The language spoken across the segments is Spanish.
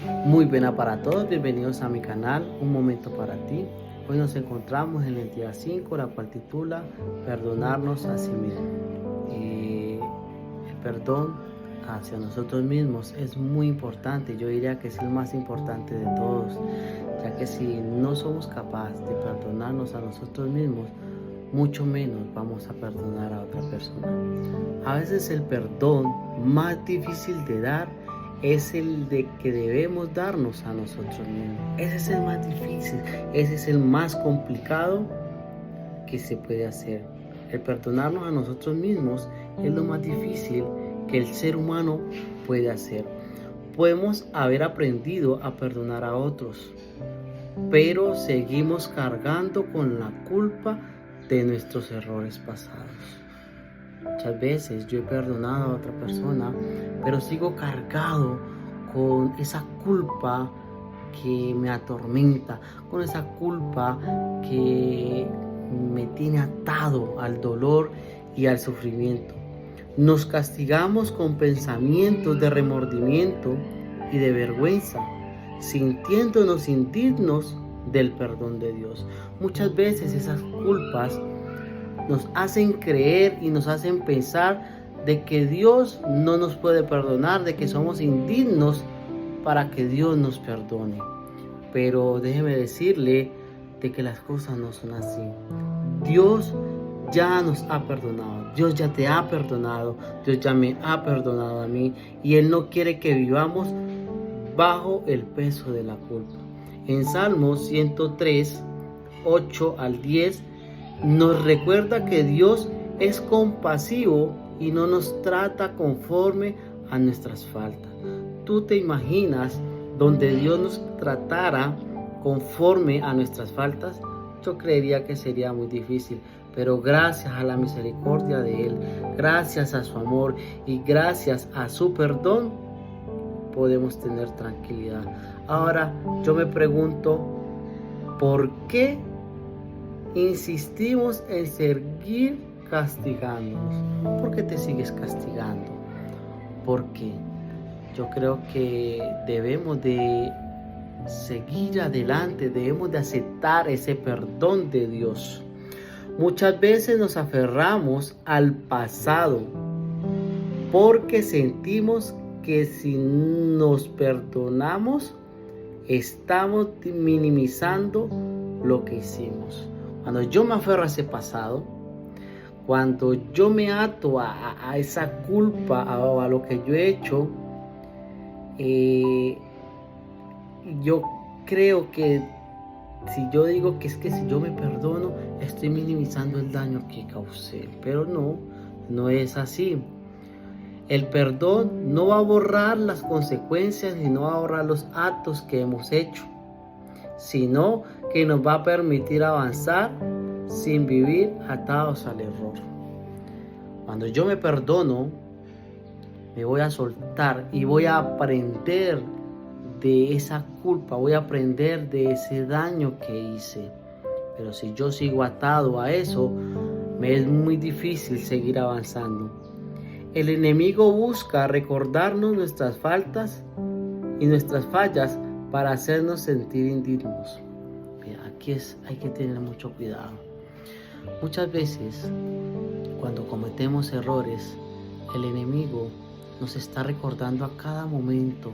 Muy buena para todos, bienvenidos a mi canal, un momento para ti. Hoy nos encontramos en la entidad 5, la cual titula Perdonarnos a sí mismos. El perdón hacia nosotros mismos es muy importante, yo diría que es el más importante de todos, ya que si no somos capaces de perdonarnos a nosotros mismos, mucho menos vamos a perdonar a otra persona. A veces el perdón más difícil de dar es el de que debemos darnos a nosotros mismos. Ese es el más difícil, ese es el más complicado que se puede hacer. El perdonarnos a nosotros mismos es lo más difícil que el ser humano puede hacer. Podemos haber aprendido a perdonar a otros, pero seguimos cargando con la culpa de nuestros errores pasados. Muchas veces yo he perdonado a otra persona, pero sigo cargado con esa culpa que me atormenta, con esa culpa que me tiene atado al dolor y al sufrimiento. Nos castigamos con pensamientos de remordimiento y de vergüenza, sintiéndonos indignos del perdón de Dios. Muchas veces esas culpas nos hacen creer y nos hacen pensar de que Dios no nos puede perdonar, de que somos indignos para que Dios nos perdone. Pero déjeme decirle de que las cosas no son así. Dios ya nos ha perdonado, Dios ya te ha perdonado, Dios ya me ha perdonado a mí, y Él no quiere que vivamos bajo el peso de la culpa. En Salmos 103, 8 al 10, nos recuerda que Dios es compasivo y no nos trata conforme a nuestras faltas. ¿Tú te imaginas donde Dios nos tratara conforme a nuestras faltas? Yo creería que sería muy difícil, pero gracias a la misericordia de Él, gracias a su amor y gracias a su perdón, podemos tener tranquilidad. Ahora yo me pregunto, ¿por qué insistimos en seguir castigándonos? ¿Por qué te sigues castigando? Porque yo creo que debemos de seguir adelante, debemos de aceptar ese perdón de Dios. Muchas veces nos aferramos al pasado porque sentimos que si nos perdonamos, estamos minimizando lo que hicimos. Cuando yo me aferro a ese pasado, cuando yo me ato a esa culpa, a lo que yo he hecho, yo creo que si yo digo que es que si yo me perdono, estoy minimizando el daño que causé. Pero no es así. El perdón no va a borrar las consecuencias y no va a borrar los actos que hemos hecho, sino que nos va a permitir avanzar sin vivir atados al error. Cuando yo me perdono, me voy a soltar y voy a aprender de esa culpa, voy a aprender de ese daño que hice. Pero si yo sigo atado a eso, me es muy difícil seguir avanzando. El enemigo busca recordarnos nuestras faltas y nuestras fallas para hacernos sentir indignos. Aquí hay que tener mucho cuidado. Muchas veces, cuando cometemos errores, el enemigo nos está recordando a cada momento: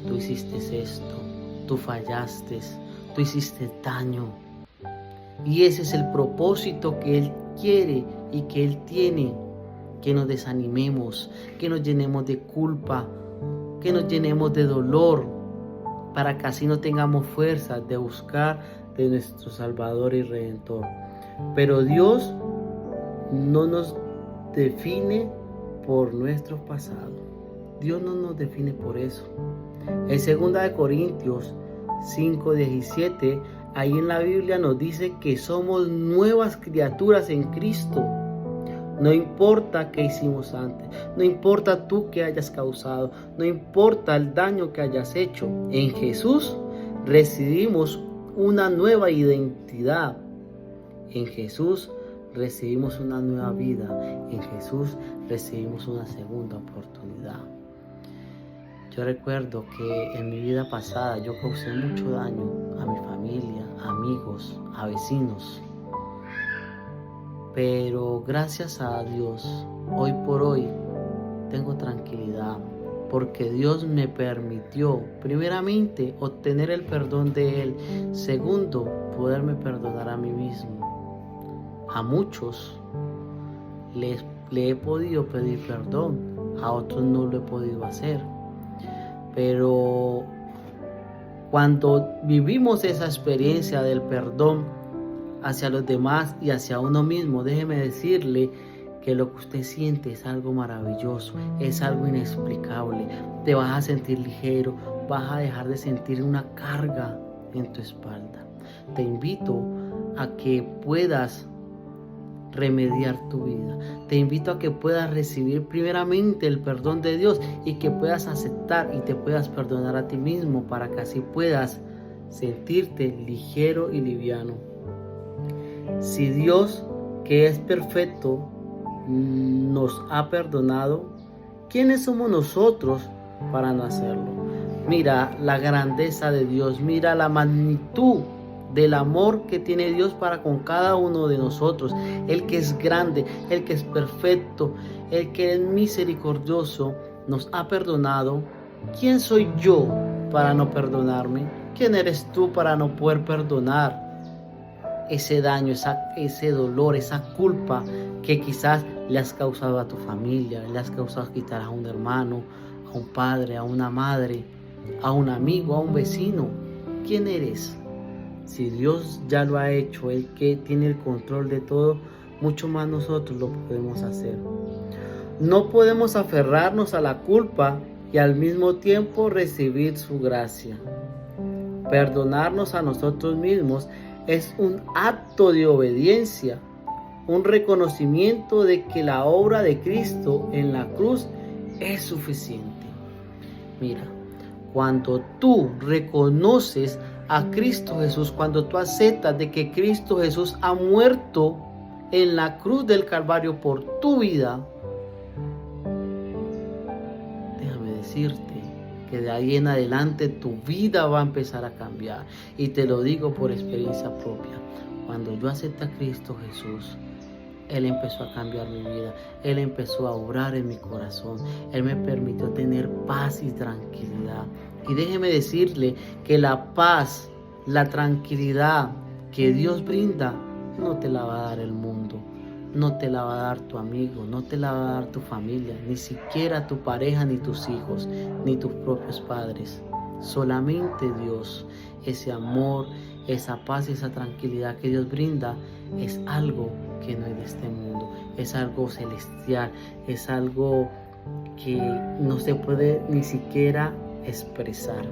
tú hiciste esto, tú fallaste, tú hiciste daño. Y ese es el propósito que Él quiere y que Él tiene: que nos desanimemos, que nos llenemos de culpa, que nos llenemos de dolor, para que así no tengamos fuerza de buscar de nuestro Salvador y Redentor. Pero Dios no nos define por nuestro pasado. Dios no nos define por eso. En 2 Corintios 5:17, ahí en la Biblia nos dice que somos nuevas criaturas en Cristo. No importa qué hicimos antes, no importa tú qué hayas causado, no importa el daño que hayas hecho. En Jesús recibimos una nueva identidad. En Jesús recibimos una nueva vida. En Jesús recibimos una segunda oportunidad. Yo recuerdo que en mi vida pasada yo causé mucho daño a mi familia, a amigos, a vecinos. Pero gracias a Dios, hoy por hoy tengo tranquilidad, porque Dios me permitió, primeramente, obtener el perdón de Él. Segundo, poderme perdonar a mí mismo. A muchos le he podido pedir perdón, a otros no lo he podido hacer. Pero cuando vivimos esa experiencia del perdón hacia los demás y hacia uno mismo, déjeme decirle que lo que usted siente es algo maravilloso, es algo inexplicable. Te vas a sentir ligero, vas a dejar de sentir una carga en tu espalda. Te invito a que puedas remediar tu vida. Te invito a que puedas recibir primeramente el perdón de Dios y que puedas aceptar y te puedas perdonar a ti mismo para que así puedas sentirte ligero y liviano. Si Dios, que es perfecto, nos ha perdonado, ¿quiénes somos nosotros para no hacerlo? Mira la grandeza de Dios, mira la magnitud del amor que tiene Dios para con cada uno de nosotros. El que es grande, el que es perfecto, el que es misericordioso, nos ha perdonado. ¿Quién soy yo para no perdonarme? ¿Quién eres tú para no poder perdonar ese daño, ese dolor, esa culpa que quizás le has causado a tu familia, le has causado quitar a un hermano, a un padre, a una madre, a un amigo, a un vecino? ¿Quién eres? Si Dios ya lo ha hecho, Él que tiene el control de todo, mucho más nosotros lo podemos hacer. No podemos aferrarnos a la culpa y al mismo tiempo recibir su gracia. Perdonarnos a nosotros mismos es un acto de obediencia, un reconocimiento de que la obra de Cristo en la cruz es suficiente. Mira, cuando tú reconoces a Cristo Jesús, cuando tú aceptas de que Cristo Jesús ha muerto en la cruz del Calvario por tu vida, déjame decirte que de ahí en adelante tu vida va a empezar a cambiar. Y te lo digo por experiencia propia. Cuando yo acepté a Cristo Jesús, Él empezó a cambiar mi vida. Él empezó a obrar en mi corazón. Él me permitió tener paz y tranquilidad. Y déjeme decirle que la paz, la tranquilidad que Dios brinda, no te la va a dar el mundo. No te la va a dar tu amigo, no te la va a dar tu familia, ni siquiera tu pareja, ni tus hijos, ni tus propios padres. Solamente Dios. Ese amor, esa paz y esa tranquilidad que Dios brinda es algo que no es de este mundo. Es algo celestial, es algo que no se puede ni siquiera expresar.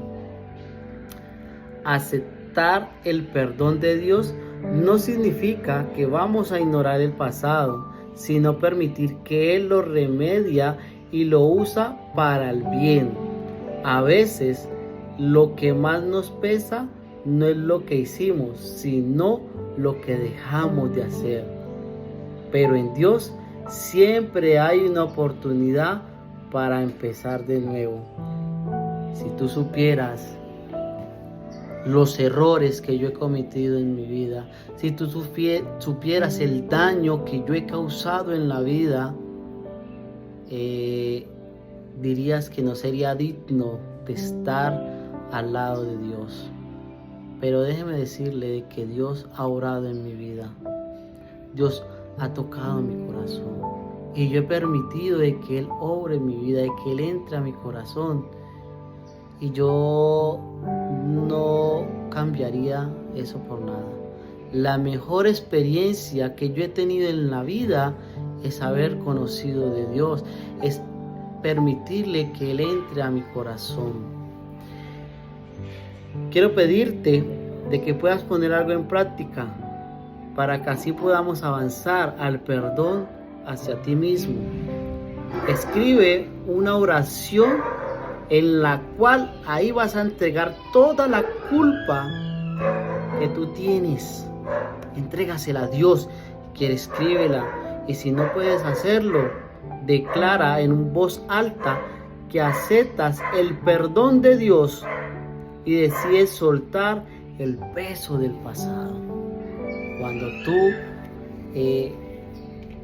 Aceptar el perdón de Dios no significa que vamos a ignorar el pasado, sino permitir que Él lo remedia y lo usa para el bien. A veces lo que más nos pesa no es lo que hicimos, sino lo que dejamos de hacer. Pero en Dios siempre hay una oportunidad para empezar de nuevo. Si tú supieras los errores que yo he cometido en mi vida, si tú supieras el daño que yo he causado en la vida, dirías que no sería digno de estar al lado de Dios. Pero déjeme decirle que Dios ha obrado en mi vida. Dios ha tocado mi corazón. Y yo he permitido de que Él obre en mi vida, de que Él entre a mi corazón. Y yo no cambiaría eso por nada. La mejor experiencia que yo he tenido en la vida es haber conocido de Dios, es permitirle que Él entre a mi corazón. Quiero pedirte de que puedas poner algo en práctica para que así podamos avanzar al perdón hacia ti mismo. Escribe una oración en la cual ahí vas a entregar toda la culpa que tú tienes. Entrégasela a Dios. Quieres, escríbela. Y si no puedes hacerlo, declara en voz alta que aceptas el perdón de Dios y decides soltar el peso del pasado. Cuando tú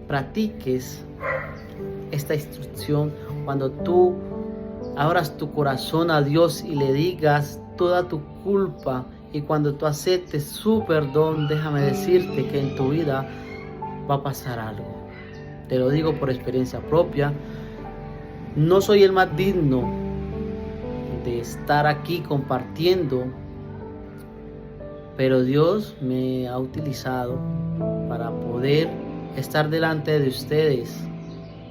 practiques esta instrucción, cuando tú abras tu corazón a Dios y le digas toda tu culpa, y cuando tú aceptes su perdón, déjame decirte que en tu vida va a pasar algo. Te lo digo por experiencia propia. No soy el más digno de estar aquí compartiendo, pero Dios me ha utilizado para poder estar delante de ustedes,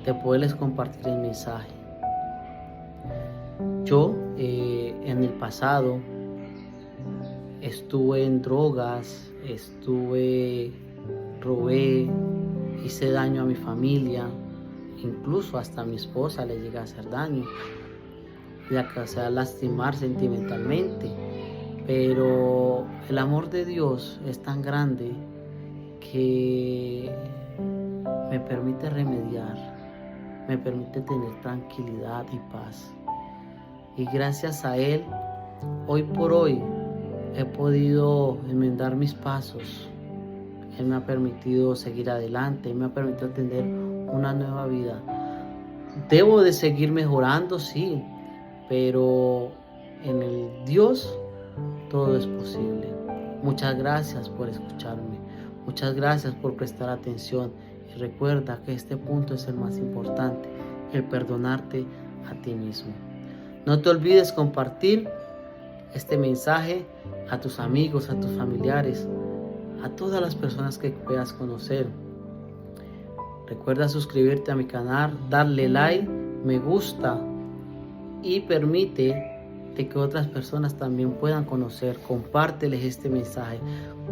de poderles compartir el mensaje. Yo en el pasado estuve en drogas, robé, hice daño a mi familia, incluso hasta a mi esposa le llegué a hacer daño, ya que a lastimar sentimentalmente. Pero el amor de Dios es tan grande que me permite remediar, me permite tener tranquilidad y paz. Y gracias a Él, hoy por hoy, he podido enmendar mis pasos. Él me ha permitido seguir adelante, Él me ha permitido tener una nueva vida. Debo de seguir mejorando, sí, pero en el Dios todo es posible. Muchas gracias por escucharme, muchas gracias por prestar atención, y recuerda que este punto es el más importante, el perdonarte a ti mismo. No te olvides compartir este mensaje a tus amigos, a tus familiares, a todas las personas que puedas conocer. Recuerda suscribirte a mi canal, darle like, me gusta y permite que otras personas también puedan conocer. Compárteles este mensaje,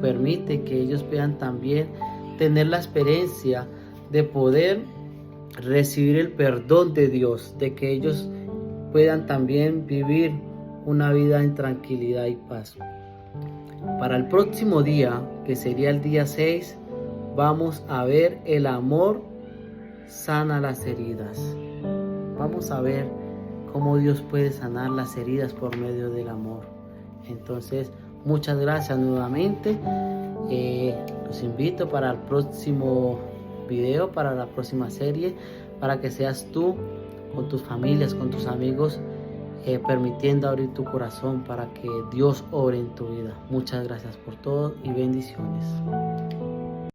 permite que ellos puedan también tener la experiencia de poder recibir el perdón de Dios, de que ellos puedan también vivir una vida en tranquilidad y paz. Para el próximo día, que sería el día 6, vamos a ver el amor sana las heridas. Vamos a ver cómo Dios puede sanar las heridas por medio del amor. Entonces, muchas gracias nuevamente. Los invito para el próximo video, para la próxima serie, para que seas tú con tus familias, con tus amigos, permitiendo abrir tu corazón para que Dios obre en tu vida. Muchas gracias por todo y bendiciones.